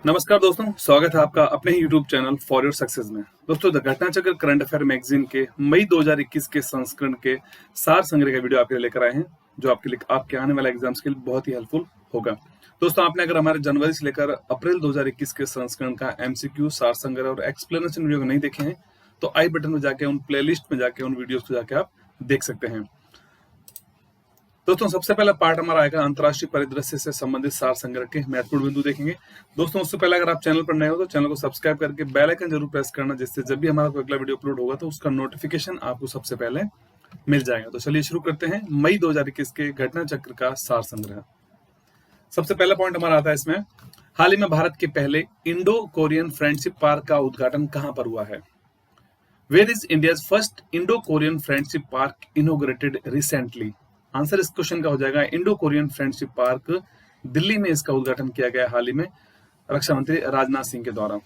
नमस्कार दोस्तों, स्वागत है आपका अपने ही YouTube channel for your success में। दोस्तों, द घटना चक्र करंट अफेयर मैगजीन के मई 2021 के संस्करण के सार संग्रह का वीडियो आपके लिए लेकर आए हैं, जो आपके आने वाले एग्जाम्स के लिए बहुत ही हेल्पफुल होगा। दोस्तों, आपने अगर हमारे जनवरी से लेकर अप्रैल 2021 के संस्करण का MCQ, सार संग्रह और एक्सप्लेनेशन वीडियो नहीं देखे हैं तो आई बटन में जाके उन प्लेलिस्ट में जाके उन वीडियोज को जाके आप देख सकते हैं। दोस्तों, सबसे पहला पार्ट हमारा आएगा अंतर्राष्ट्रीय परिदृश्य से संबंधित सार संग्रह के महत्वपूर्ण बिंदु देखेंगे। दोस्तों, उससे पहले अगर आप चैनल पर नए हो तो चैनल को सब्सक्राइब करके बेल आइकन जरूर प्रेस करना, जिससे जब भी हमारा कोई अगला वीडियो अपलोड होगा तो उसका नोटिफिकेशन आपको सबसे पहले मिल जाएगा। तो चलिए शुरू करते हैं मई 2021 के घटना चक्र का सार संग्रह। सबसे पहला पॉइंट हमारा आता है इसमें, हाल ही में भारत के पहले इंडो कोरियन फ्रेंडशिप पार्क का उद्घाटन कहां पर हुआ है? Where is India's first Indo Korean friendship park inaugurated recently? Answer इस क्वेश्चन का हो जाएगा Indo Korean friendship park. Delhi में इसका उद्घाटन किया गया हाल ही में रक्षा मंत्री राजनाथ सिंह के द्वारा।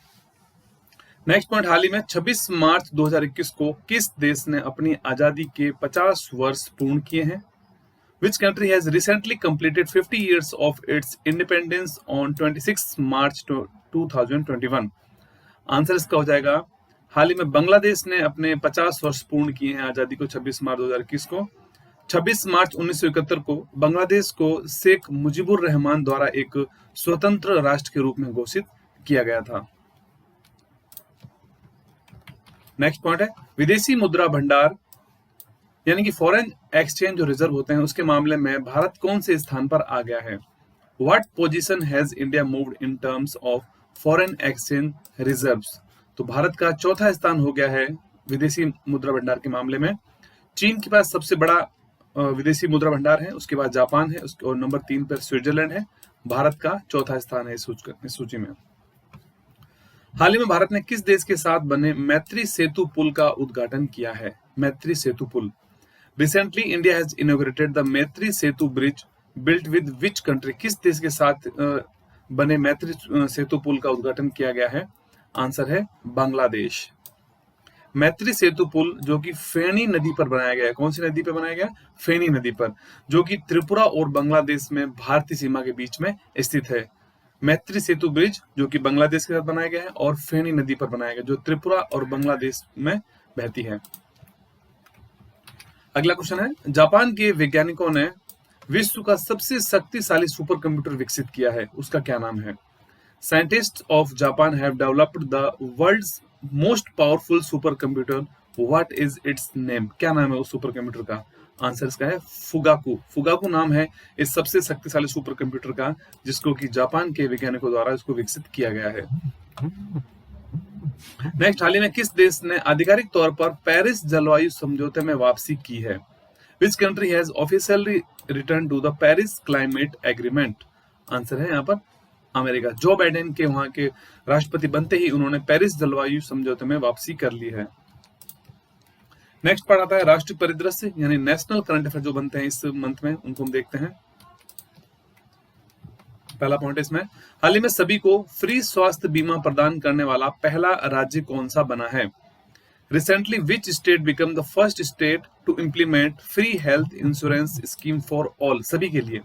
नेक्स्ट पॉइंट, हाल ही में 26 मार्च 2021 को किस देश ने अपनी आजादी के 50 वर्ष पूर्ण किए हैं? Which country has recently completed 50 years of its independence on 26 March 2021? Answer इसका हो जाएगा, हाल ही में बांग्लादेश ने अपने 50 वर्ष पूर्ण किए हैं आजादी को 26 मार्च 2021 को। 26 मार्च 1971 को बांग्लादेश को शेख मुजीबुर रहमान द्वारा एक स्वतंत्र राष्ट्र के रूप में घोषित किया गया था। नेक्स्ट पॉइंट है, विदेशी मुद्रा भंडार यानी कि फॉरेन एक्सचेंज जो रिजर्व होते हैं उसके मामले में भारत कौन से स्थान पर आ गया है? What position has India moved in terms of foreign exchange reserves? तो भारत का चौथा स्थान हो गया है विदेशी मुद्रा भंडार के मामले में। चीन के पास सबसे बड़ा विदेशी मुद्रा भंडार है, उसके बाद जापान है, और नंबर 3 पर स्विट्जरलैंड है। भारत का चौथा स्थान है इस सूची में। हाल ही में भारत ने किस देश के साथ बने मैत्री सेतु पुल का उद्घाटन किया है? मैत्री सेतु पुल। Recently India has inaugurated the Maitri Setu bridge built with which country? किस देश के साथ बने मैत्री सेतु पुल का उद्घाटन किया गया है? आंसर है बांग्लादेश। मैत्री सेतु पुल जो कि फेनी नदी पर बनाया गया है। कौन सी नदी पर बनाया गया? फेनी नदी पर, जो कि त्रिपुरा और बांग्लादेश में भारतीय सीमा के बीच में स्थित है। मैत्री सेतु ब्रिज जो कि बांग्लादेश के साथ बनाया गया है और फेनी नदी पर बनाया गया, जो त्रिपुरा और बांग्लादेश में बहती है। अगला क्वेश्चन है, जापान के वैज्ञानिकों ने विश्व का सबसे शक्तिशाली सुपर कंप्यूटर विकसित किया है, उसका क्या नाम है? Scientists of Japan have developed the world's most powerful super computer. What is its name? क्या नाम है उस सुपर कंप्यूटर का? आंसर इसका है फुगाकू। फुगाकू नाम है इस सबसे शक्तिशाली सुपर कंप्यूटर का, जिसको कि जापान के वैज्ञानिकों द्वारा इसको विकसित किया गया है। नेक्स्ट, हाल ही में किस देश ने आधिकारिक तौर पर पेरिस जलवायु समझौते में वापसी की है? Which country has officially return to the Paris climate agreement? Answer है यहाँ पर अमेरिका। जो बाइडेन के वहां के राष्ट्रपति बनते ही उन्होंने पेरिस जलवायु समझौते में वापसी कर ली है। नेक्स्ट पार्ट आता है राष्ट्रीय परिदृश्य यानी नेशनल करंट अफेयर जो बनते हैं इस मंथ में, उनको हम देखते हैं। पहला पॉइंट इसमें, हाल ही में सभी को फ्री स्वास्थ्य बीमा प्रदान करने वाला पहला राज्य कौन सा बना है? Recently which state become the first state to implement free health insurance scheme for all? सभी के लिए।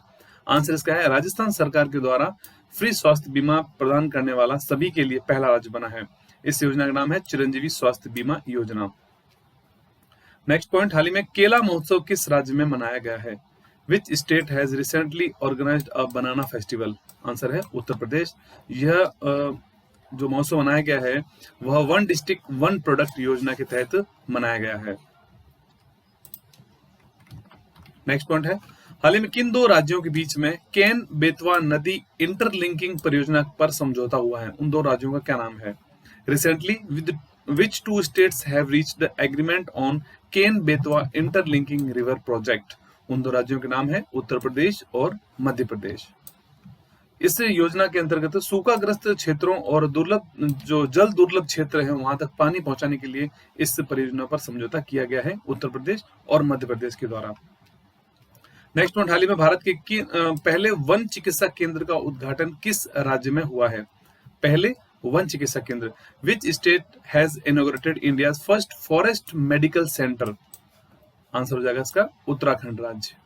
आंसर इसका है राजस्थान सरकार के द्वारा फ्री स्वास्थ्य बीमा प्रदान करने वाला सभी के लिए पहला राज्य बना है। इस योजना का नाम है चिरंजीवी स्वास्थ्य बीमा योजना। नेक्स्ट पॉइंट, हाल ही में केला महोत्सव किस राज्य में मनाया गया है? Which state has recently organized a banana festival? Answer है उत्तर प्रदेश। यह जो महोत्सव मनाया गया है वह वन डिस्ट्रिक्ट वन प्रोडक्ट योजना के तहत मनाया गया है। नेक्स्ट पॉइंट है, हाल ही में किन दो राज्यों के बीच में केन बेतवा नदी इंटरलिंकिंग परियोजना पर समझौता हुआ है? उन दो राज्यों का क्या नाम है? Recently with which two states have reached the agreement on Ken Betwa interlinking river project? उन दो राज्यों के नाम है उत्तर प्रदेश और मध्य प्रदेश। इस योजना के अंतर्गत सूखाग्रस्त क्षेत्रों और जल दुर्लभ क्षेत्र है वहां तक पानी पहुंचाने के लिए इस परियोजना पर समझौता किया गया है उत्तर प्रदेश और मध्य प्रदेश के द्वारा। नेक्स्ट पॉइंट, हाल ही में भारत के पहले वन चिकित्सा केंद्र का उद्घाटन किस राज्य में हुआ है? पहले वन चिकित्सा केंद्र। विच state has inaugurated India's first forest medical centre? Answer हो जाएगा इसका उत्तराखंड राज्य।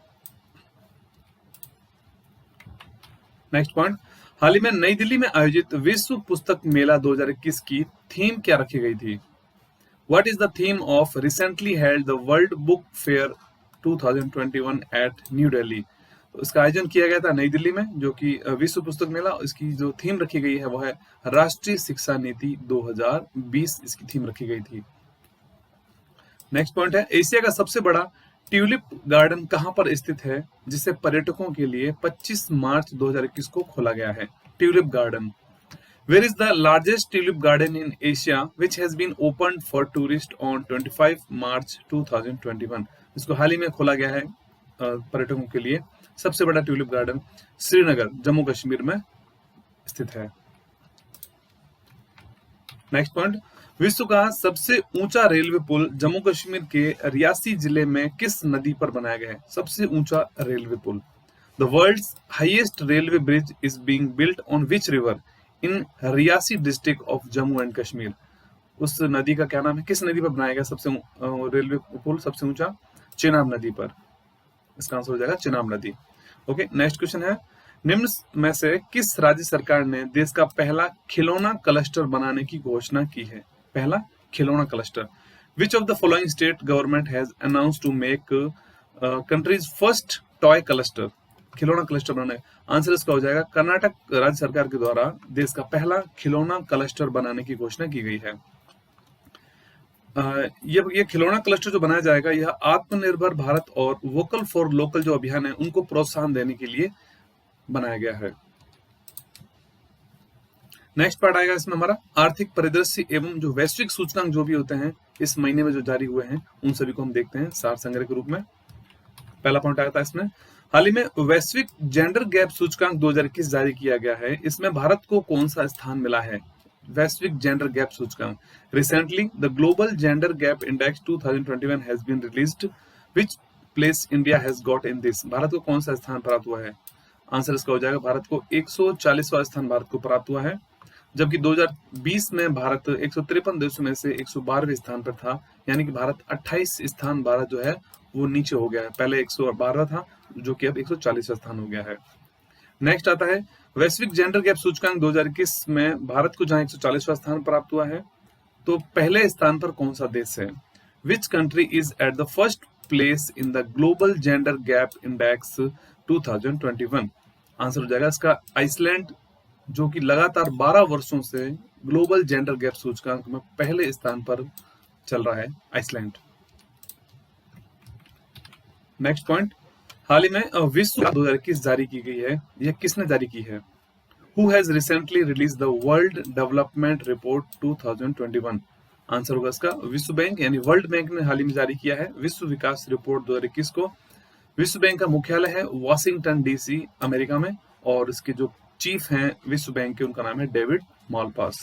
नेक्स्ट पॉइंट, हाल ही में नई दिल्ली में आयोजित विश्व पुस्तक मेला 2021 की थीम क्या रखी गई थी? What is the theme of recently held the World Book Fair 2021 at New Delhi? तो इसका आयोजन किया गया था नई दिल्ली में, जो कि विश्व पुस्तक मेला। इसकी जो थीम रखी गई है वो है राष्ट्रीय शिक्षा नीति 2020, इसकी थीम रखी गई थी। नेक्स्ट पॉइंट है, एशिया का सबसे बड़ा ट्यूलिप गार्डन कहां पर स्थित है, जिसे पर्यटकों के लिए 25 मार्च 2021 को खोला गया है? Tulip garden. Where is the largest tulip garden in Asia, which has been opened for tourists on 25 March 2021? इसको हाल ही में खोला गया है पर्यटकों के लिए। सबसे बड़ा ट्यूलिप गार्डन श्रीनगर, जम्मू कश्मीर में स्थित है। नेक्स्ट पॉइंट, विश्व का सबसे ऊंचा रेलवे पुल जम्मू कश्मीर के रियासी जिले में किस नदी पर बनाया गया है? सबसे ऊंचा रेलवे पुल। The world's highest railway bridge is being built on which river in Reasi district of Jammu and Kashmir? उस नदी का क्या नाम है? किस नदी पर बनाया गया सबसे रेलवे पुल सबसे ऊंचा? चेनाब नदी पर। इसका आंसर हो जाएगा चेनाब नदी। ओके, नेक्स्ट क्वेश्चन है, निम्न में से किस राज्य सरकार ने देश का पहला खिलौना क्लस्टर बनाने की घोषणा की है? पहला खिलौना cluster. Which of the following state government has announced to make countries first toy cluster? खिलौना क्लस्टर बनाने। आंसर इसका हो जाएगा कर्नाटक राज्य सरकार के द्वारा देश का पहला खिलौना क्लस्टर बनाने की घोषणा की गई है। ये खिलौना क्लस्टर जो बनाया जाएगा, यह आत्मनिर्भर भारत और वोकल फॉर लोकल जो अभियान है उनको प्रोत्साहन देने के लिए बनाया गया है। नेक्स्ट पार्ट आएगा इसमें हमारा आर्थिक परिदृश्य एवं जो वैश्विक सूचकांक जो भी होते हैं इस महीने में जो जारी हुए हैं उन सभी को हम देखते हैं सार संग्रह के रूप में। पहला पॉइंट आया था इसमें, हाल ही में वैश्विक जेंडर गैप सूचकांक 2021 जारी किया गया है। इसमें भारत को कौन सा स्थान मिला है? वैश्विक जेंडर गैप सूचकांक। Recently the global gender gap index 2021 has been released, which place India has got in this? Bharat को कौन सा स्थान प्राप्त हुआ है? आंसर इसका हो जाएगा भारत को 140वां स्थान भारत को प्राप्त हुआ है, जबकि 2020 में भारत 153 देशों में से 112वें स्थान पर था, यानी कि भारत 28 स्थान भारत जो है वो नीचे हो गया है। पहले 112 था जो कि अब 140वां स्थान हो गया है। नेक्स्ट आता है वैश्विक जेंडर गैप सूचकांक 2021 में भारत को जहां 140वां स्थान प्राप्त हुआ है, तो पहले स्थान पर कौन सा देश है? Which country is at the first place in the global gender gap index 2021? Answer हो जाएगा इसका आइसलैंड, जो कि लगातार 12 वर्षों से ग्लोबल जेंडर गैप सूचकांक में पहले स्थान पर चल रहा है, आइसलैंड। नेक्स्ट पॉइंट, हाल ही में विश्व 2021 जारी की गई है, यह किसने जारी की है? Who has recently released the World Development Report 2021? Answer होगा इसका विश्व बैंक, यानी वर्ल्ड बैंक ने हाल ही में जारी किया है विश्व विकास रिपोर्ट 2021 को। विश्व बैंक का मुख्यालय है वाशिंगटन डीसी, अमेरिका में, और इसके जो चीफ हैं विश्व बैंक के उनका नाम है David Malpass.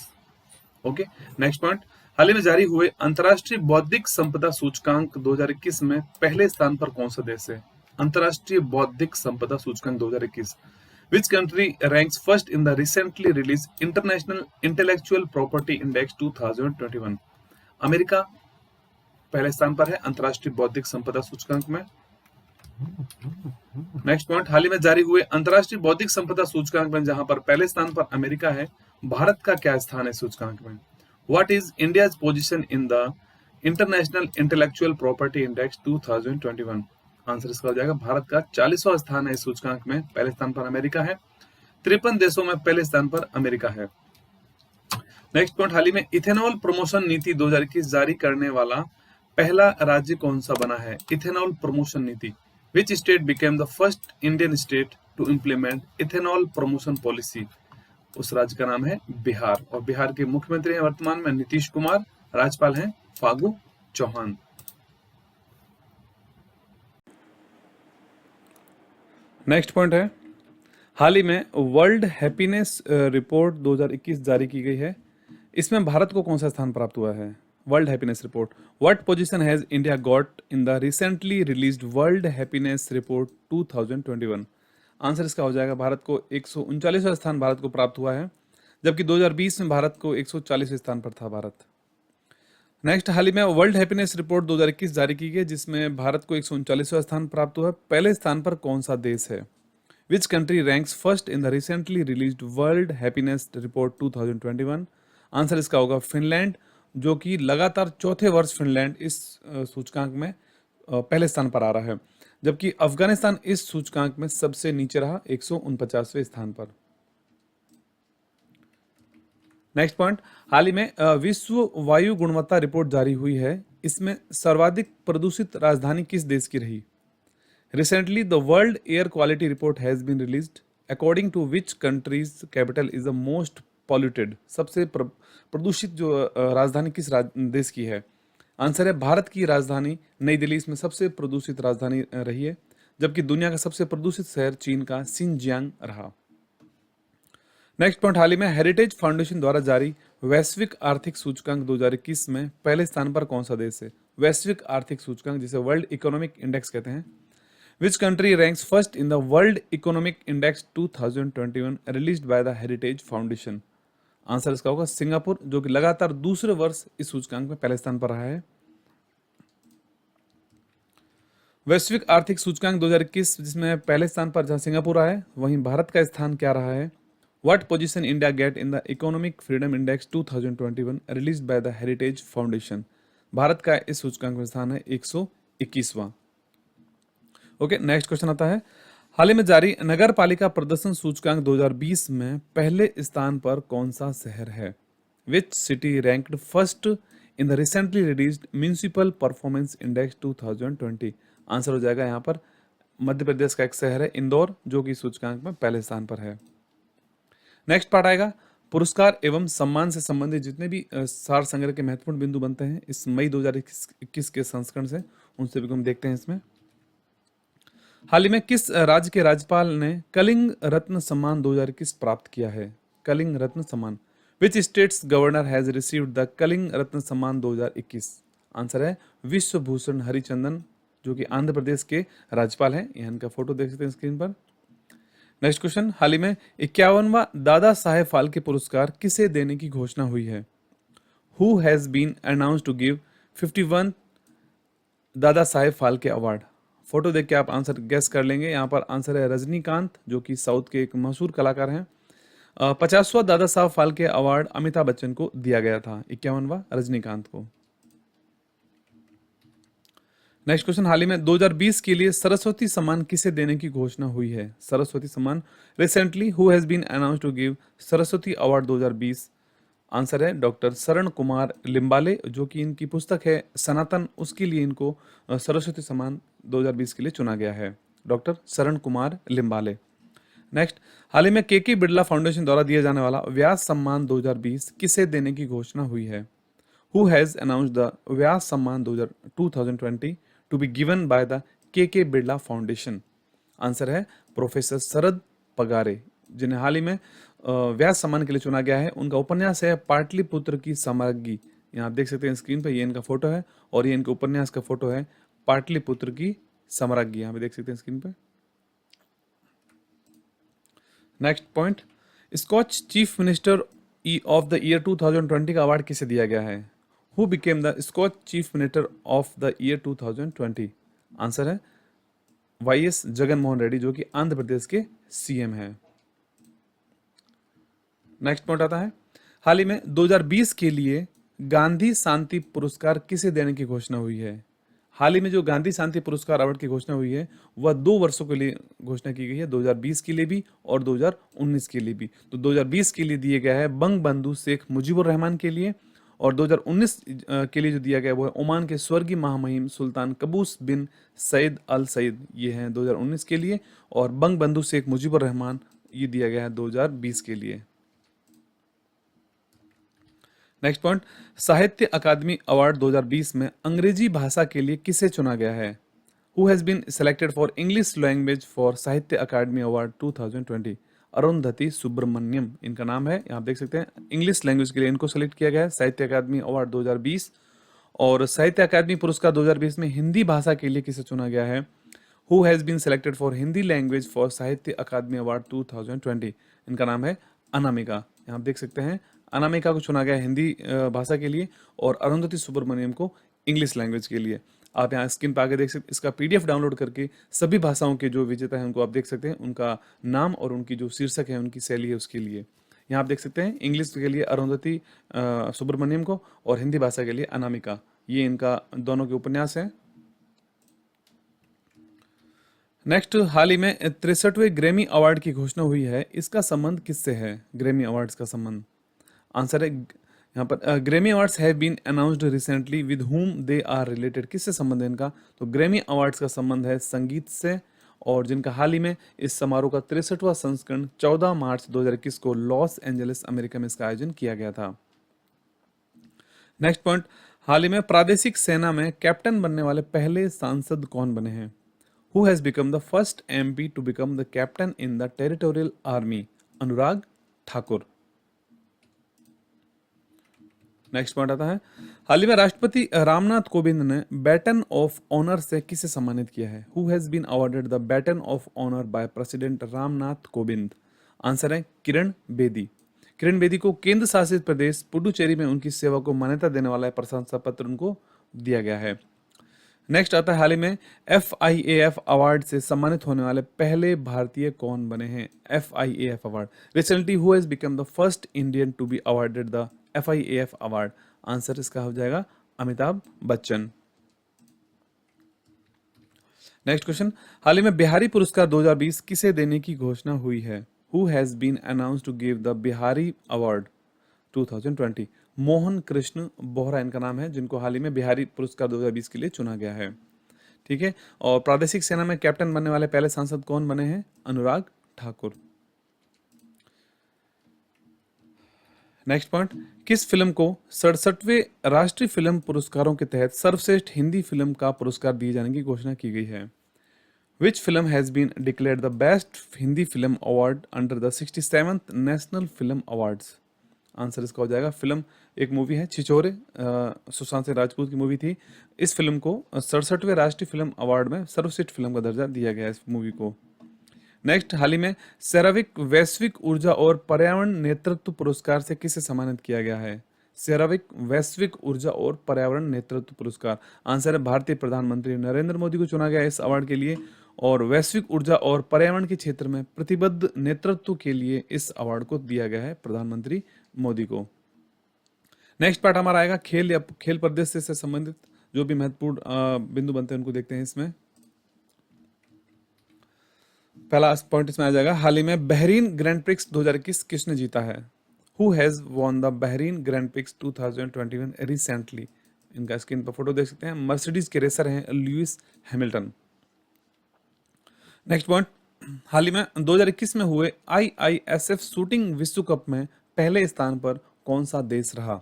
Okay, next point, हाल ही में जारी हुए अंतर्राष्ट्रीय बौद्धिक संपदा सूचकांक 2021 में पहले स्थान पर कौन सा देश है? अंतर्राष्ट्रीय बौद्धिक संपदा सूचकांक 2021, which country ranks first in the recently released International Intellectual Property Index 2021? America पहले स्थान पर है अंतर्राष्ट्रीय बौद्धिक संपदा सूचकांक में। नेक्स्ट पॉइंट, हाल ही में जारी हुए अंतर्राष्ट्रीय बौद्धिक संपदा सूचकांक में जहां पर पहले स्थान पर अमेरिका है, भारत का क्या स्थान है सूचकांक में? What is India's position in the International Intellectual Property Index 2021? Answer इसका हो जाएगा भारत का 40वां स्थान है इस सूचकांक में, पहले स्थान पर अमेरिका है। 53 देशों में पहले स्थान पर अमेरिका है। नेक्स्ट पॉइंट, हाल ही में इथेनॉल प्रमोशन नीति 2021 जारी करने वाला पहला राज्य कौन सा बना है? इथेनॉल प्रमोशन नीति। Which state became the first Indian state to implement ethanol promotion policy? उस राज्य का नाम है बिहार, और बिहार के मुख्यमंत्री हैं वर्तमान में नीतीश कुमार, राज्यपाल हैं फागू चौहान। नेक्स्ट पॉइंट है, हाल ही में वर्ल्ड हैप्पीनेस रिपोर्ट 2021 जारी की गई है। इसमें भारत को कौन सा स्थान प्राप्त हुआ है? World happiness report. What position has India got in the recently released world happiness report 2021? Answer इसका हो जाएगा भारत को 139वां स्थान भारत को प्राप्त हुआ है, जबकि 2020 में भारत को 140वें स्थान पर था भारत। नेक्स्ट, हाल ही में वर्ल्ड हैप्पीनेस रिपोर्ट 2021 जारी की गई जिसमें भारत को 139वां स्थान प्राप्त हुआ है। पहले स्थान पर कौन सा देश है? Which country ranks first in the recently released world happiness report 2021? Answer इसका होगा फिनलैंड, जो कि लगातार चौथे वर्ष फिनलैंड इस सूचकांक में पहले स्थान पर आ रहा है, जबकि अफगानिस्तान इस सूचकांक में सबसे नीचे रहा 149वें स्थान पर। नेक्स्ट पॉइंट, हाल ही में विश्व वायु गुणवत्ता रिपोर्ट जारी हुई है, इसमें सर्वाधिक प्रदूषित राजधानी किस देश की रही? Recently, the World Air Quality Report has been released. According to which country's capital is the most polluted? सबसे प्रदूषित जो राजधानी किस देश की है? आंसर है भारत की राजधानी नई दिल्ली इसमें सबसे प्रदूषित राजधानी रही है, जबकि दुनिया का सबसे प्रदूषित शहर चीन का सिनजियांग रहा। नेक्स्ट पॉइंट, हाल ही में हेरिटेज फाउंडेशन द्वारा जारी वैश्विक आर्थिक सूचकांक 2021 में पहले स्थान पर कौन सा देश है? वैश्विक आर्थिक सूचकांक जिसे वर्ल्ड इकोनॉमिक इंडेक्स कहते हैं। Which country ranks first in the World Economic Index 2021 released by the Heritage Foundation? Answer इसका होगा सिंगापुर, जो कि लगातार दूसरे वर्ष इस सूचकांक में पहले स्थान पर रहा है। वैश्विक आर्थिक सूचकांक 2021 जिसमें पहले स्थान पर जहां सिंगापुर आया है, वहीं भारत का स्थान क्या रहा है? What position India get in the Economic Freedom Index 2021 released by the Heritage Foundation? Bharat का इस सूचकांक में स्थान है 121वां। ओके, नेक्स्ट क्वेश्चन आता है, हाल ही में जारी नगर पालिका प्रदर्शन सूचकांक 2020 में पहले स्थान पर कौन सा शहर है? Which city ranked first in the recently released municipal performance index 2020? Answer हो जाएगा यहाँ पर मध्य प्रदेश का एक शहर है इंदौर, जो कि सूचकांक में पहले स्थान पर है। नेक्स्ट पार्ट आएगा पुरस्कार एवं सम्मान से संबंधित जितने भी सार संग्रह के महत्वपूर्ण बिंदु बनते हैं इस मई 2021 के संस्करण से, उन सभी को हम देखते हैं इसमें। हाल ही में किस राज्य के राज्यपाल ने कलिंग रत्न सम्मान 2021 प्राप्त किया है? Kalinga Ratna Samman, which state's governor has received the Kalinga Ratna Samman 2021? Answer है विश्वभूषण हरिचंदन, जो कि आंध्र प्रदेश के राज्यपाल हैं। यहाँ इनका फोटो देख सकते हैं स्क्रीन पर। नेक्स्ट क्वेश्चन, हाल ही में 51वां दादा साहेब फाल्के पुरस्कार किसे देने की घोषणा हुई है? Who has been announced to give 51 Dada Saheb Phalke award? Photo देख के आप आंसर गेस कर लेंगे। यहाँ पर आंसर है रजनीकांत, जो कि साउथ के एक मशहूर कलाकार हैं। 50वां दादा साहब फाल्के अवार्ड अमिताभ बच्चन को दिया गया था, 51वां रजनीकांत को। नेक्स्ट क्वेश्चन, हाल ही में 2020 के लिए सरस्वती सम्मान किसे देने की घोषणा हुई है? Saraswati Samman recently who has been announced to give Saraswati award 2020? Answer है डॉक्टर शरण कुमार लिम्बाले, जो कि इनकी पुस्तक है सनातन, उसके लिए इनको सरस्वती सम्मान 2020 के लिए चुना गया है, डॉक्टर शरण कुमार लिम्बाले। नेक्स्ट, हाल ही में के बिरला फाउंडेशन द्वारा दिया जाने वाला व्यास सम्मान 2020 किसे देने की घोषणा हुई है? Who has announced the Vyas Samman 2020 to be given by the K Birla foundation? Answer है प्रोफेसर शरद पगारे, जिन्हें हाल ही में व्यास सम्मान के लिए चुना गया है। उनका उपन्यास है पाटलिपुत्र की साम्राज्ञी। यहाँ आप देख सकते हैं स्क्रीन पर, ये इनका फोटो है और ये इनके उपन्यास का फोटो है पाटलिपुत्र की साम्राज्ञी, यहाँ पे देख सकते हैं स्क्रीन पे। Next point, Skoch chief minister of the year 2020 का अवार्ड किसे दिया गया है? Who became the Skoch chief minister of the year 2020? Answer है वाईएस जगन मोहन रेड्डी, जो कि आंध्र प्रदेश के सीएम है। नेक्स्ट पॉइंट आता है, हाल ही में 2020 के लिए गांधी शांति पुरस्कार किसे देने की घोषणा हुई है? हाल ही में जो गांधी शांति पुरस्कार अवार्ड की घोषणा हुई है वह 2 वर्षों के लिए घोषणा की गई है, 2020 के लिए भी और 2019 के लिए भी। तो 2020 के लिए दिया गया है बंग बंधु शेख मुजीबुर रहमान के लिए, और 2019 के लिए जो दिया गया वो है ओमान के स्वर्गीय महामहिम सुल्तान कबूस बिन सईद अल सईद, ये हैं 2019 के लिए, और बंग बंधु शेख मुजीबुर रहमान ये दिया गया है 2020 के लिए। नेक्स्ट पॉइंट, साहित्य अकादमी अवार्ड 2020 में अंग्रेजी भाषा के लिए किसे चुना गया है? Who has been selected for English language for Sahitya Akademi award 2020? Arundhati Subramaniam इनका नाम है, आप देख सकते हैं। इंग्लिश लैंग्वेज के लिए इनको सेलेक्ट किया गया है साहित्य अकादमी अवार्ड 2020। और साहित्य अकादमी पुरस्कार 2020 में हिंदी भाषा के लिए किसे चुना गया है? Who has been selected for Hindi language for Sahitya Akademi award 2020? इनका नाम है अनामिका, यहाँ आप देख सकते हैं। अनामिका को चुना गया हिंदी भाषा के लिए और अरुंधति सुब्रमण्यम को इंग्लिश लैंग्वेज के लिए। आप यहाँ स्क्रीन पर आगे देख सकते, इसका पीडीएफ डाउनलोड करके सभी भाषाओं के जो विजेता हैं उनको आप देख सकते हैं, उनका नाम और उनकी जो शीर्षक है, उनकी शैली है, उसके लिए यहाँ आप देख सकते हैं। इंग्लिश के लिए अरुंधति सुब्रमण्यम को और हिंदी भाषा के लिए अनामिका, ये इनका दोनों के उपन्यास हैं। नेक्स्ट, हाल ही में 63वें ग्रैमी अवार्ड की घोषणा हुई है, इसका संबंध किससे है? ग्रैमी अवार्ड्स का संबंध, आंसर है यहाँ पर Grammy awards have been announced recently with whom they are related. किससे संबंध है इनका? तो ग्रैमी अवार्ड्स का संबंध है संगीत से, और जिनका हाल ही में इस समारोह का 63वां संस्करण 14 मार्च 2021 को लॉस एंजलिस अमेरिका में इसका आयोजन किया गया था। नेक्स्ट पॉइंट, हाल ही में प्रादेशिक सेना में कैप्टन बनने वाले पहले सांसद कौन बने हैं? Who has become the first MP to become the captain in the territorial army? Anurag Thakur. Next point आता है, हाल ही में राष्ट्रपति रामनाथ कोविंद ने बैटन ऑफ ऑनर से किसे सम्मानित किया है? Who has been awarded the baton of honor by President Ramnath Kovind? Answer है किरण बेदी। किरण बेदी को केंद्र शासित प्रदेश पुडुचेरी में उनकी सेवा को मान्यता देने वाला प्रशंसा पत्र उनको दिया गया है। नेक्स्ट आता है, हाल ही में FIAF अवार्ड से सम्मानित होने वाले पहले भारतीय कौन बने हैं? FIAF award, recently who has become the first Indian to be awarded the FIAF award? Answer इसका हो जाएगा अमिताभ बच्चन। नेक्स्ट क्वेश्चन, हाल ही में बिहारी पुरस्कार 2020 किसे देने की घोषणा हुई है? Who has been announced to give the Bihari award 2020? Mohan Krishna Bohra इनका नाम है, जिनको हाल ही में बिहारी पुरस्कार 2020 के लिए चुना गया है। ठीक है, और प्रादेशिक सेना में कैप्टन बनने वाले पहले सांसद कौन बने हैं? अनुराग ठाकुर। नेक्स्ट पॉइंट, किस फिल्म को 67वें राष्ट्रीय फिल्म पुरस्कारों के तहत सर्वश्रेष्ठ हिंदी फिल्म का पुरस्कार दिए जाने की घोषणा की गई है? Which film has been declared the best Hindi film award under the 67th National Film Awards? Answer इसका हो जाएगा फिल्म, एक मूवी है छिछोरे, सुशांत सिंह राजपूत की मूवी थी। इस फिल्म को 67वें राष्ट्रीय फिल्म अवार्ड में सर्वश्रेष्ठ फिल्म का दर्जा दिया गया है इस मूवी को। नेक्स्ट, हाल ही में सेरावीक वैश्विक ऊर्जा और पर्यावरण नेतृत्व पुरस्कार से किसे सम्मानित किया गया है? सेरावीक वैश्विक ऊर्जा और पर्यावरण नेतृत्व पुरस्कार, आंसर है भारतीय प्रधानमंत्री नरेंद्र मोदी को चुना गया इस अवार्ड के लिए, और वैश्विक ऊर्जा और पर्यावरण के क्षेत्र में प्रतिबद्ध नेतृत्व के लिए इस अवार्ड को दिया गया है प्रधानमंत्री मोदी को। नेक्स्ट पार्ट हमारा आएगा खेल या खेल परिदृश्य से संबंधित जो भी महत्वपूर्ण बिंदु बनते हैं उनको देखते हैं इसमें। पहला पॉइंट इसमें आ जाएगा, हाल ही में बहरीन ग्रैंड प्रिक्स 2021 किसने जीता है? Who has won the Bahrain grand prix 2021 recently? इनका स्क्रीन पर फोटो देख सकते हैं, मर्सिडीज के रेसर हैं लुइस हैमिल्टन। नेक्स्ट पॉइंट, हाल ही में 2021 में हुए IISF शूटिंग विश्व कप में पहले स्थान पर कौन सा देश रहा?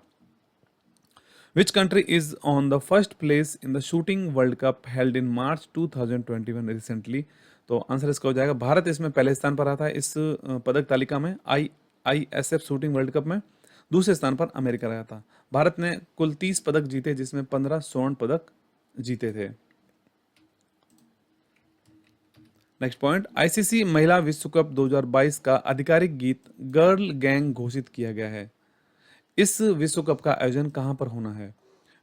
Which country is on the first place in the shooting World Cup held in March 2021 recently? तो आंसर इसका हो जाएगा भारत इसमें पहले स्थान पर रहा था इस पदक तालिका में IISF शूटिंग वर्ल्ड कप में। दूसरे स्थान पर अमेरिका रहा था। भारत ने कुल 30 पदक जीते जिसमें 15 स्वर्ण पदक जीते थे। नेक्स्ट पॉइंट, ICC महिला विश्व कप 2022 का आधिकारिक गीत गर्ल गैंग घोषित किया गया है। इस विश्व कप का आयोजन कहां पर होना है?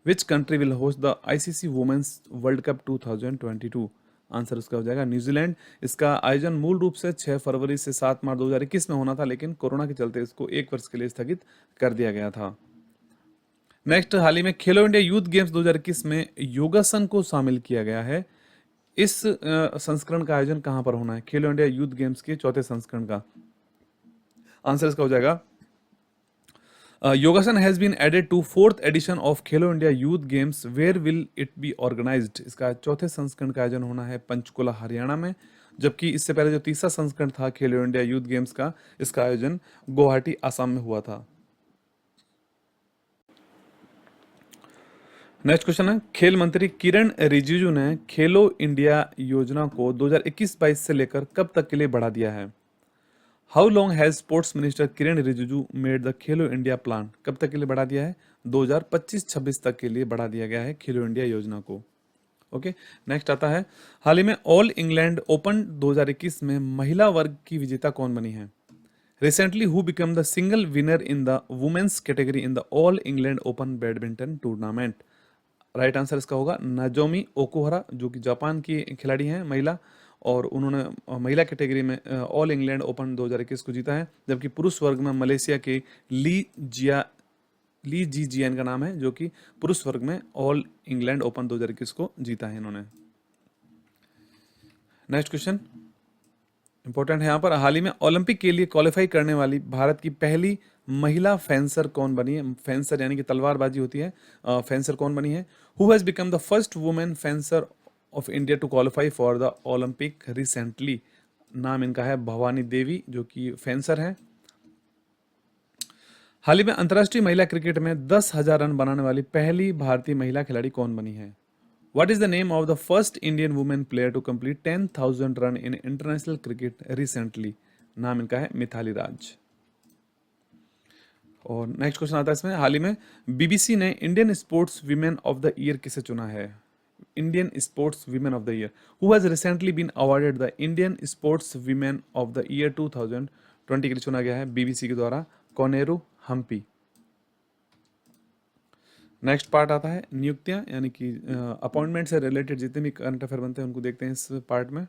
Which country will host the ICC women's world cup 2022? Answer उसका हो जाएगा न्यूजीलैंड। इसका आयोजन मूल रूप से 6 फरवरी से 7 मार्च 2021 में होना था, लेकिन कोरोना के चलते इसको 1 वर्ष के लिए स्थगित कर दिया गया था। नेक्स्ट, हाल ही में खेलो इंडिया यूथ गेम्स 2021 में योगासन को शामिल किया गया है। इस संस्करण का आयोजन कहां पर होना है? खेलो इंडिया यूथ गेम्स के चौथे संस्करण का। आंसर इसका हो जाएगा yogasana has been added to 4th edition of Khelo India youth games, where will it be organised? इसका चौथे संस्करण का आयोजन होना है पंचकुला हरियाणा में, जबकि इससे पहले जो तीसरा संस्करण था खेलो इंडिया यूथ गेम्स का, इसका आयोजन गुवाहाटी असम में हुआ था। नेक्स्ट क्वेश्चन है, खेल मंत्री किरण रिजिजू ने खेलो इंडिया योजना को 2021-22 से लेकर कब तक के लिए बढ़ा दिया है? How long has sports minister Kiran Rijiju made the Khelo India plan? कब तक के लिए बढ़ा दिया है? 2025-26 तक के लिए बढ़ा दिया गया है खेलो इंडिया योजना को। ओके, नेक्स्ट आता है, हाल ही में ऑल इंग्लैंड ओपन 2021 में महिला वर्ग की विजेता कौन बनी है? Recently who become the single winner in the women's category in the all England open badminton tournament? Right answer इसका होगा नजोमी ओकुहरा, जो कि जापान की खिलाड़ी हैं, महिला, और उन्होंने महिला कैटेगरी में ऑल इंग्लैंड ओपन 2021 को जीता है, जबकि पुरुष वर्ग में मलेशिया के ली जी जियान का नाम है, जो कि पुरुष वर्ग में ऑल इंग्लैंड ओपन 2021 को जीता है इन्होंने। नेक्स्ट क्वेश्चन इंपॉर्टेंट है यहाँ पर, हाल ही में ओलंपिक के लिए क्वालिफाई करने वाली भारत की पहली महिला फेंसर कौन बनी है? फेंसर यानी कि तलवारबाजी होती है, फेंसर कौन बनी है? Who has become the first women fencer of India to qualify for the Olympic recently? नाम इनका है भवानी देवी, जो कि फेंसर है। हाल ही में अंतर्राष्ट्रीय महिला क्रिकेट में 10,000 रन बनाने वाली पहली भारतीय महिला खिलाड़ी कौन बनी है? What is the name of the first Indian woman player to complete 10,000 run in international cricket recently? नाम इनका है मिथाली राज। और नेक्स्ट क्वेश्चन आता है इसमें, हाल ही में बीबीसी ने Indian sports women of the year किसे चुना है? Indian sports women of the year, who has recently been awarded the Indian sports women of the year 2020 के लिए चुना गया है बीबीसी के द्वारा कोनेरू हम्पी। नेक्स्ट पार्ट आता है नियुक्तियां, यानी कि अपॉइंटमेंट से रिलेटेड जितने भी करंट अफेयर बनते हैं उनको देखते हैं इस पार्ट में।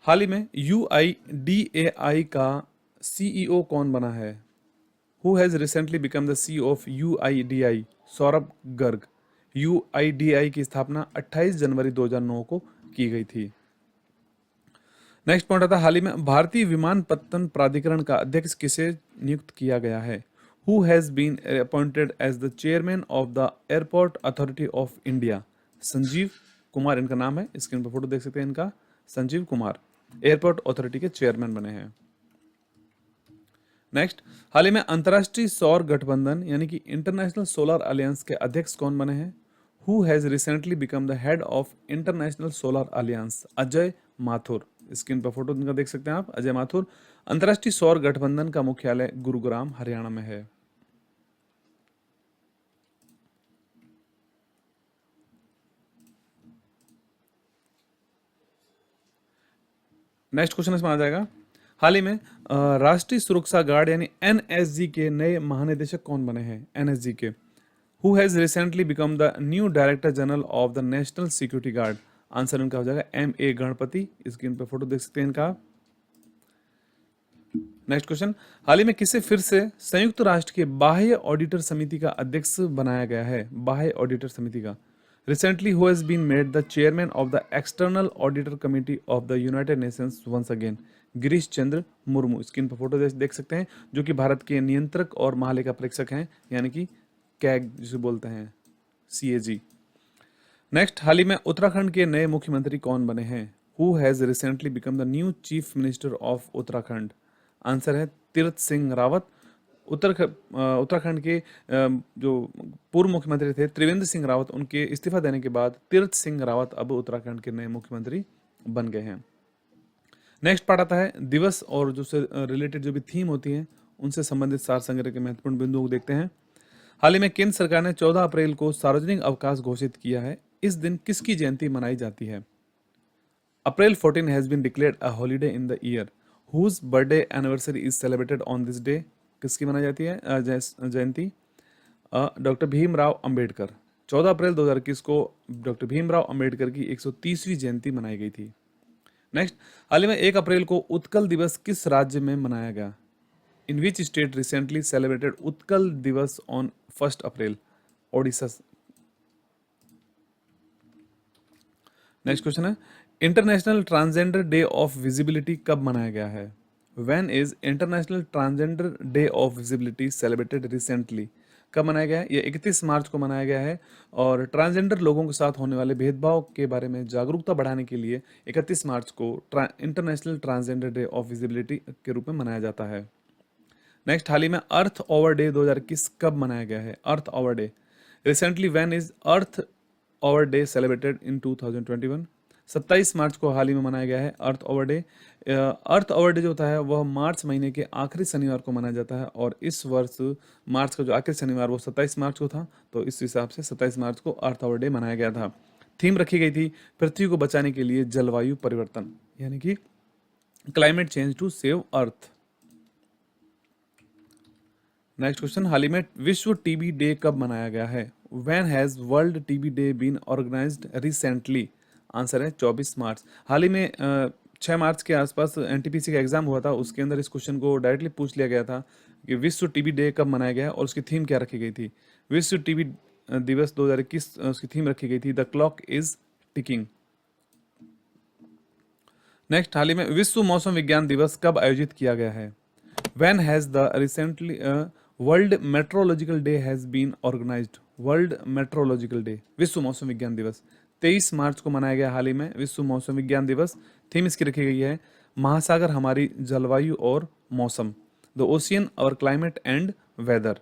हाल ही में UIDAI का सीईओ कौन बना है? Who has recently become the CEO of UIDAI? Saurabh Garg. UIDAI की स्थापना 28 जनवरी 2009 को की गई थी। नेक्स्ट पॉइंट आता है, हाल ही में भारतीय विमानपत्तन प्राधिकरण का अध्यक्ष किसे नियुक्त किया गया है? Who has been appointed as the chairman of the Airport Authority of India? Sanjeev Kumar इनका नाम है, स्क्रीन पर फोटो देख सकते हैं इनका, संजीव कुमार एयरपोर्ट अथॉरिटी के चेयरमैन बने हैं। नेक्स्ट, हाल ही में अंतर्राष्ट्रीय सौर गठबंधन यानी कि इंटरनेशनल सोलर अलियंस के अध्यक्ष कौन बने हैं? Who has recently become the head of international solar alliance? Ajay Mathur, screen पर फोटो इनका देख सकते हैं आप, अजय माथुर। अंतर्राष्ट्रीय सौर गठबंधन का मुख्यालय गुरुग्राम हरियाणा में है। नेक्स्ट क्वेश्चन इसमें आ जाएगा, हाल ही में राष्ट्रीय सुरक्षा गार्ड यानी NSG के नए महानिदेशक कौन बने हैं? NSG के who has recently become the new director general of the national security guard? Answer इनका हो जाएगा MA गणपति, स्क्रीन पर फोटो देख सकते हैं इनका। नेक्स्ट क्वेश्चन, हाल ही में किसे फिर से संयुक्त राष्ट्र के बाह्य ऑडिटर समिति का अध्यक्ष बनाया गया है? बाह्य ऑडिटर समिति का recently who has been made the chairman of the external auditor committee of the United Nations once again? Girish Chandra Murmu, screen पर फोटो देख सकते हैं, जो कि भारत के नियंत्रक और महालेखा परीक्षक हैं, यानी कि कैग जिसे बोलते हैं, CAG। नेक्स्ट, हाल ही में उत्तराखंड के नए मुख्यमंत्री कौन बने हैं? Who has recently become the new chief minister of Uttarakhand? Answer है तीरथ सिंह रावत। उत्तराखंड के जो पूर्व मुख्यमंत्री थे त्रिवेंद्र सिंह रावत, उनके इस्तीफा देने के बाद तीरथ सिंह रावत अब उत्तराखंड के नए मुख्यमंत्री बन गए हैं। नेक्स्ट पार्ट आता है दिवस और जो से रिलेटेड जो भी थीम होती है उनसे संबंधित सार संग्रह के महत्वपूर्ण बिंदुओं को देखते हैं। हाल ही में केंद्र सरकार ने 14 अप्रैल को सार्वजनिक अवकाश घोषित किया है। इस दिन किसकी जयंती मनाई जाती है? April 14 has been declared a holiday in the year whose birthday anniversary is celebrated on this day? किसकी मनाई जाती है जयंती? डॉक्टर भीमराव अंबेडकर। 14 अप्रैल 2021 को डॉक्टर भीमराव अंबेडकर की 130वीं जयंती मनाई गई थी। नेक्स्ट, हाल ही में 1 अप्रैल को उत्कल दिवस किस राज्य में मनाया गया? In which state recently celebrated Utkal Divas on 1 April? Odisha. Next question है, international transgender day of visibility कब मनाया गया है? When is international transgender day of visibility celebrated recently? कब मनाया गया है? ये 31 मार्च को मनाया गया है और ट्रांसजेंडर लोगों के साथ होने वाले भेदभाव के बारे में जागरूकता बढ़ाने के लिए 31 मार्च को international transgender day of visibility के रूप में मनाया जाता है। नेक्स्ट, हाल ही में अर्थ ओवर डे 2021 कब मनाया गया है? Earth hour day recently when is earth hour day celebrated in 2021? 27 मार्च को हाल ही में मनाया गया है earth hour day. Earth hour day जो होता है वह मार्च महीने के आखिरी शनिवार को मनाया जाता है और इस वर्ष मार्च का जो आखिरी शनिवार वो 27 मार्च को था, तो इस हिसाब से 27 मार्च को अर्थ ओवर डे मनाया गया था। थीम रखी गई थी पृथ्वी को बचाने के लिए जलवायु परिवर्तन, यानी कि climate change to save earth. Next question, हाल ही में विश्व टीबी डे कब मनाया गया है? When has world TB day been organised recently? Answer है 24 मार्च। हाल ही में 6 मार्च के आसपास एनटीपीसी का एग्जाम हुआ था, उसके अंदर इस क्वेश्चन को डायरेक्टली पूछ लिया गया था कि विश्व टीबी डे कब मनाया गया है और उसकी थीम क्या रखी गई थी। विश्व टीबी दिवस 2021 उसकी थीम रखी गई थी the clock is ticking. Next, हाल ही में विश्व मौसम विज्ञान दिवस कब आयोजित किया गया है? When has the recently World Meteorological Day has been organized? World Meteorological Day, विश्व मौसम विज्ञान दिवस 23 मार्च को मनाया गया हाल ही में विश्व मौसम विज्ञान दिवस। थीम इसकी रखी गई है महासागर हमारी जलवायु और मौसम, द ओशियन और climate and weather.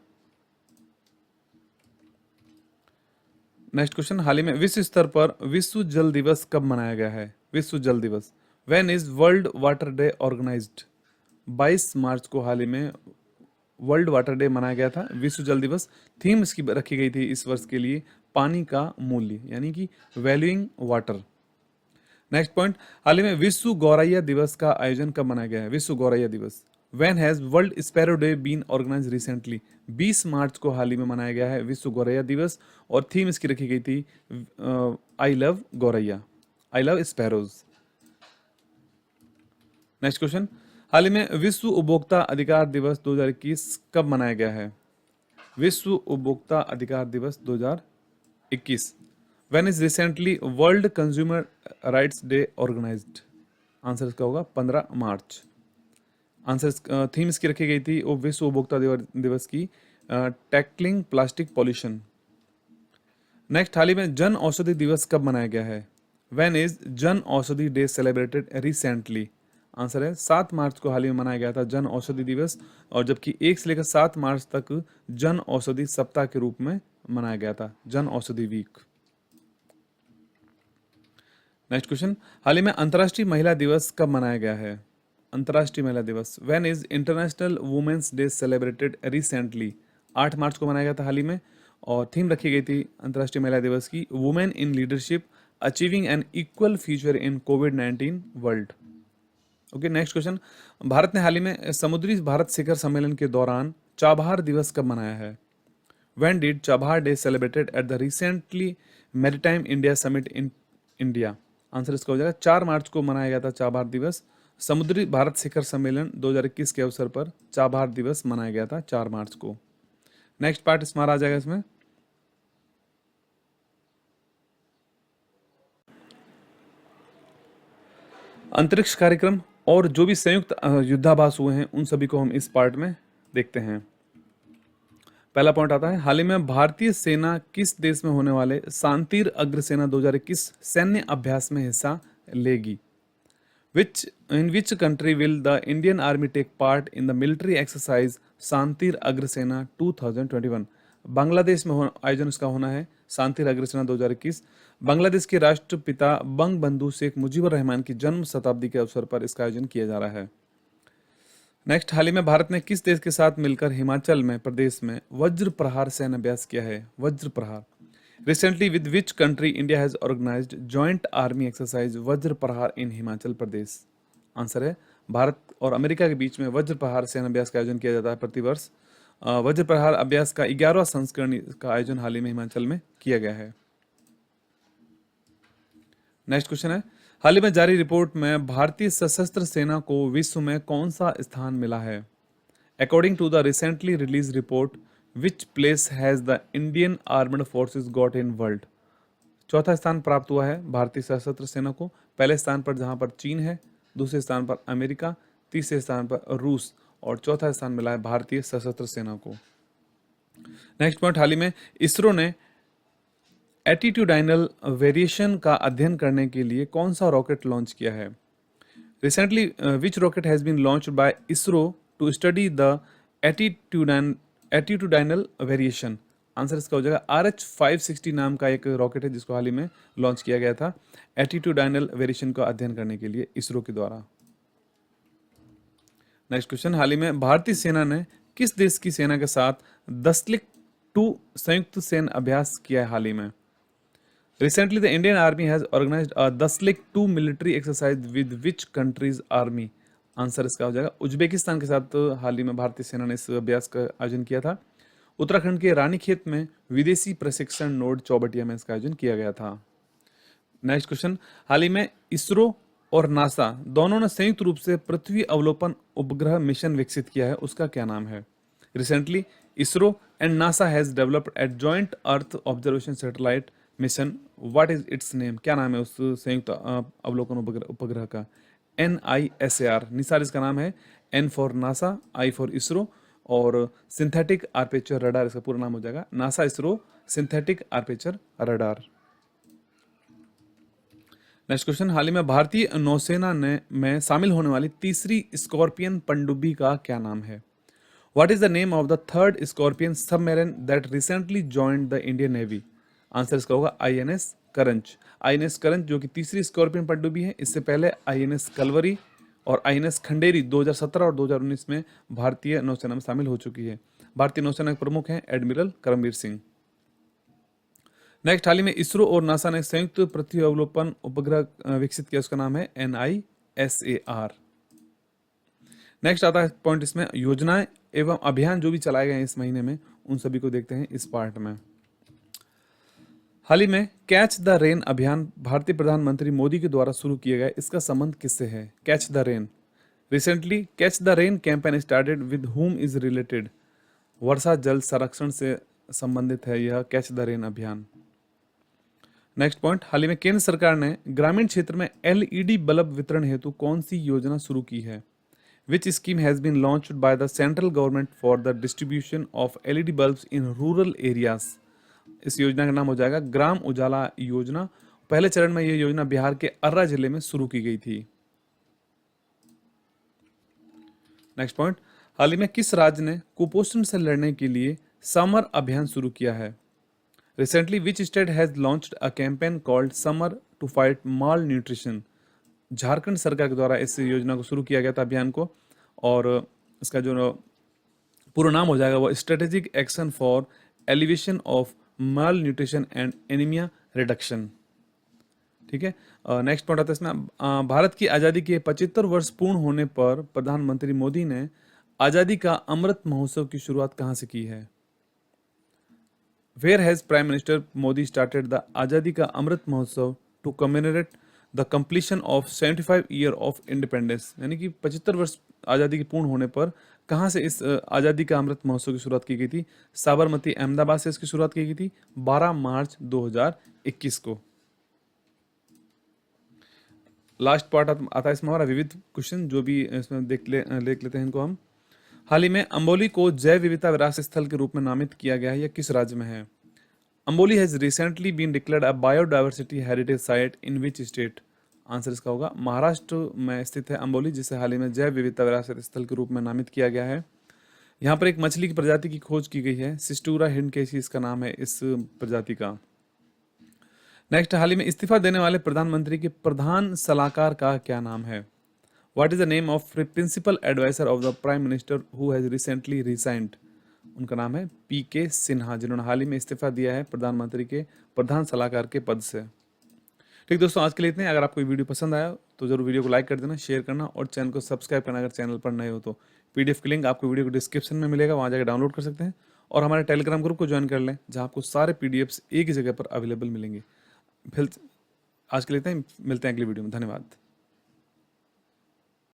Next question, हाल ही में विश्व स्तर पर विश्व जल दिवस कब मनाया गया है? विश्व जल दिवस, when is world water day organized? 22 March को हाल ही में वर्ल्ड वाटर डे मनाया गया था, विश्व जल दिवस। थीम इसकी रखी गई थी इस वर्ष के लिए पानी का मूल्य, यानी कि वैल्यूइंग वाटर। नेक्स्ट पॉइंट, हाल ही में विश्व गौरैया दिवस का आयोजन कब मनाया गया है? विश्व गौरैया दिवस, when has world sparrow day been organize recently? 20 March को हाल ही में मनाया गया है विश्व गौरैया दिवस और थीम इसकी रखी गई थी I love gauraiya, I love sparrows. Next question, हाल ही में विश्व उपभोक्ता अधिकार दिवस 2021 कब मनाया गया है? विश्व उपभोक्ता अधिकार दिवस 2021, when is recently world consumer rights day organized? Answer इसका होगा 15 मार्च। आंसर थीम इसकी रखी गई थी वो विश्व उपभोक्ता दिवस की टैकलिंग प्लास्टिक पॉल्यूशन। नेक्स्ट, हाल ही में जन औषधि दिवस कब मनाया गया है? When is Jan Aushadhi day celebrated recently? Answer है 7 मार्च को हाल ही में मनाया गया था जन औषधि दिवस, और जबकि 1 से लेकर 7 मार्च तक जन औषधि सप्ताह के रूप में मनाया गया था, Jan Aushadhi week. Next question, हाल ही में अंतर्राष्ट्रीय महिला दिवस कब मनाया गया है? अंतर्राष्ट्रीय महिला दिवस, when is international women's day celebrated recently? 8 March को मनाया गया था हाल ही में, और थीम रखी गई थी अंतर्राष्ट्रीय महिला दिवस की women in leadership achieving an equal future in कोविड-19 world. Okay, next question, Bharat ने हाल ही में समुद्री भारत शिखर सम्मेलन के दौरान चाबहार दिवस कब मनाया है? When did Chabahar day celebrated at the recently maritime India summit in India? Answer इसका हो जाएगा 4 मार्च को मनाया गया था चाबहार दिवस। समुद्री भारत शिखर सम्मेलन 2021 के अवसर पर चाबहार दिवस मनाया गया था 4 मार्च को। नेक्स्ट पार्ट हमारा आ जाएगा इसमें अंतरिक्ष कार्यक्रम और जो भी संयुक्त युद्धाभ्यास हुए हैं उन सभी को हम इस पार्ट में देखते हैं। पहला पॉइंट आता है, हाल ही में भारतीय सेना किस देश में होने वाले शांतिर अग्रसेना 2021 सैन्य अभ्यास में हिस्सा लेगी? In which country will the Indian Army take part in the military exercise शांतिर अग्रसेना 2021? बांग्लादेश में आयोजन इसका होना है शांतिर अग्रसेना 2021। बांग्लादेश के राष्ट्रपिता बंग बंधु शेख मुजीबुर रहमान की जन्म शताब्दी के अवसर पर इसका आयोजन किया जा रहा है। नेक्स्ट, हाल ही में भारत ने किस देश के साथ मिलकर हिमाचल में प्रदेश में वज्र प्रहार सैन्य अभ्यास किया है? Vajra Prahar, recently with which country India has organized joint army exercise Vajra Prahar in Himachal Pradesh? Answer है भारत और अमेरिका के बीच में वज्र प्रहार सैन्य अभ्यास का आयोजन किया जाता है प्रतिवर्ष। वज्र प्रहार अभ्यास का 11वां संस्करण का आयोजन हाल ही में हिमाचल में किया गया है। नेक्स्ट क्वेश्चन है, हाल ही में जारी रिपोर्ट में भारतीय सशस्त्र सेना को विश्व में कौन सा स्थान मिला है? According to the recently release report which place has the Indian armed forces got in world? चौथा स्थान प्राप्त हुआ है भारतीय सशस्त्र सेना को। पहले स्थान पर जहां पर चीन है, दूसरे स्थान पर अमेरिका, तीसरे स्थान पर रूस और चौथा स्थान मिला है भारतीय सशस्त्र सेना को। नेक्स्ट पॉइंट, हाल ही में इसरो ने एटीट्यूडाइनल वेरिएशन का अध्ययन करने के लिए कौन सा रॉकेट लॉन्च किया है? Recently which rocket has been launched by ISRO to study the attitudinal variation? Answer इसका हो जाएगा RH-560 नाम का एक रॉकेट है जिसको हाल ही में लॉन्च किया गया था एटीट्यूडाइनल वेरिएशन का अध्ययन करने के लिए इसरो के द्वारा। नेक्स्ट क्वेश्चन, हाल ही में भारतीय सेना ने किस देश की सेना के साथ दसलिक-2 संयुक्त सैन्य अभ्यास किया है हाल ही में? Recently, the Indian Army has organized a Daslik-2 military exercise with which country's army? Answer इसका हो जाएगा उज्बेकिस्तान के साथ हाल ही में भारतीय सेना ने इस अभ्यास का आयोजन किया था। उत्तराखंड के रानीखेत में विदेशी प्रशिक्षण नोड चौबटिया में इसका आयोजन किया गया था। नेक्स्ट क्वेश्चन, हाल ही में इसरो और नासा दोनों ने संयुक्त रूप से पृथ्वी अवलोकन उपग्रह मिशन विकसित किया है, उसका क्या नाम है? Recently ISRO and NASA has developed a joint earth observation satellite mission, what is its name? क्या नाम है उस संयुक्त अवलोकन उपग्रह का? NISAR, निसार इसका नाम है। N for NASA, I for ISRO और सिंथेटिक आर्पेचर रडार इसका पूरा नाम हो जाएगा। NASA ISRO synthetic aperture radar. Next question, हाल ही में भारतीय नौसेना ने में शामिल होने वाली तीसरी स्कॉर्पियन पनडुब्बी का क्या नाम है? What is the name of the third scorpion submarine that recently joined the Indian navy? Answer इसका होगा INS करंज। INS करंज जो कि तीसरी स्कॉर्पियन पनडुब्बी है। इससे पहले INS कलवरी और INS खंडेरी 2017 और 2019 में भारतीय नौसेना में शामिल हो चुकी है। भारतीय नौसेना के प्रमुख हैं एडमिरल करमबीर सिंह। नेक्स्ट, हाल ही में इसरो और नासा ने संयुक्त पृथ्वी अवलोकन उपग्रह विकसित किया, उसका नाम है NISAR। नेक्स्ट आता है पॉइंट इसमें, योजनाएं एवं अभियान जो भी चलाए गए हैं इस महीने में, उन सभी को देखते हैं इस पार्ट में। हाल ही में कैच द रेन अभियान भारतीय प्रधानमंत्री मोदी के द्वारा शुरू किया गया, इसका संबंध किससे है? Catch the rain, recently catch the rain campaign started with whom is related, वर्षा जल संरक्षण से संबंधित है यह कैच द रेन अभियान। नेक्स्ट पॉइंट, हाल ही में केंद्र सरकार ने ग्रामीण क्षेत्र में LED बल्ब वितरण हेतु कौन सी योजना शुरू की है? Which scheme has been launched by the central government for the distribution of LED bulbs in rural areas? इस योजना का नाम हो जाएगा ग्राम उजाला योजना। पहले चरण में यह योजना बिहार के अर्रा जिले में शुरू की गई थी। नेक्स्ट पॉइंट, हाल ही में किस राज्य ने कुपोषण से लड़ने के लिए समर अभियान शुरू किया है? Recently, which state has launched a campaign called Summer to fight malnutrition? Jharkhand सरकार के द्वारा इस योजना को शुरू किया गया था अभियान को, और इसका जो पूरा नाम हो जाएगा वो strategic action for elevation of mall nutrition and anaemia reduction. ठीक है। नेक्स्ट पॉइंट आता है इसमें, भारत की आज़ादी के 75 वर्ष पूर्ण होने पर प्रधानमंत्री मोदी ने आज़ादी का अमृत महोत्सव की शुरुआत कहाँ से की है? Where has Prime Minister Modi started the आज़ादी का Amrit Mahotsav to commemorate the completion of 75 year of independence? यानी कि 75 वर्ष आज़ादी के पूर्ण होने पर कहाँ से इस आज़ादी का अमृत महोत्सव की शुरुआत की गई थी? साबरमती अहमदाबाद से इसकी शुरुआत की गई थी 12 मार्च 2021 को। लास्ट पार्ट आता है इसमें हमारा विविध क्वेश्चन, जो भी इसमें देख लेते हैं इनको हम। हाल ही में अंबोली को जैव विविधता विरासत स्थल के रूप में नामित किया गया है, यह किस राज्य में है? Amboli has recently been declared a biodiversity heritage site in which state? Answer इसका होगा महाराष्ट्र में स्थित है अंबोली, जिसे हाल ही में जैव विविधता विरासत स्थल के रूप में नामित किया गया है। यहाँ पर एक मछली की प्रजाति की खोज की गई है, सिस्टूरा हिंडकेसी इसका नाम है इस प्रजाति का। नेक्स्ट, हाल ही में इस्तीफा देने वाले प्रधानमंत्री के प्रधान सलाहकार का क्या नाम है? What is the name of principal adviser of the prime minister who has recently resigned? उनका नाम है PK सिन्हा, जिन्होंने हाल ही में इस्तीफा दिया है प्रधानमंत्री के प्रधान सलाहकार के पद से। ठीक दोस्तों, आज के लिए इतने। अगर आपको वीडियो पसंद आया तो जरूर वीडियो को लाइक कर देना, शेयर करना और चैनल को सब्सक्राइब करना अगर चैनल पर नए हो तो। PDF की लिंक आपको वीडियो को डिस्क्रिप्शन में मिलेगा, वहाँ जाकर डाउनलोड कर सकते हैं और हमारे टेलीग्राम ग्रुप को ज्वाइन कर लें, जहाँ आपको सारे PDFs एक ही जगह पर अवेलेबल मिलेंगे। फिर आज के लिए इतना ही, मिलते हैं अगली वीडियो में। धन्यवाद।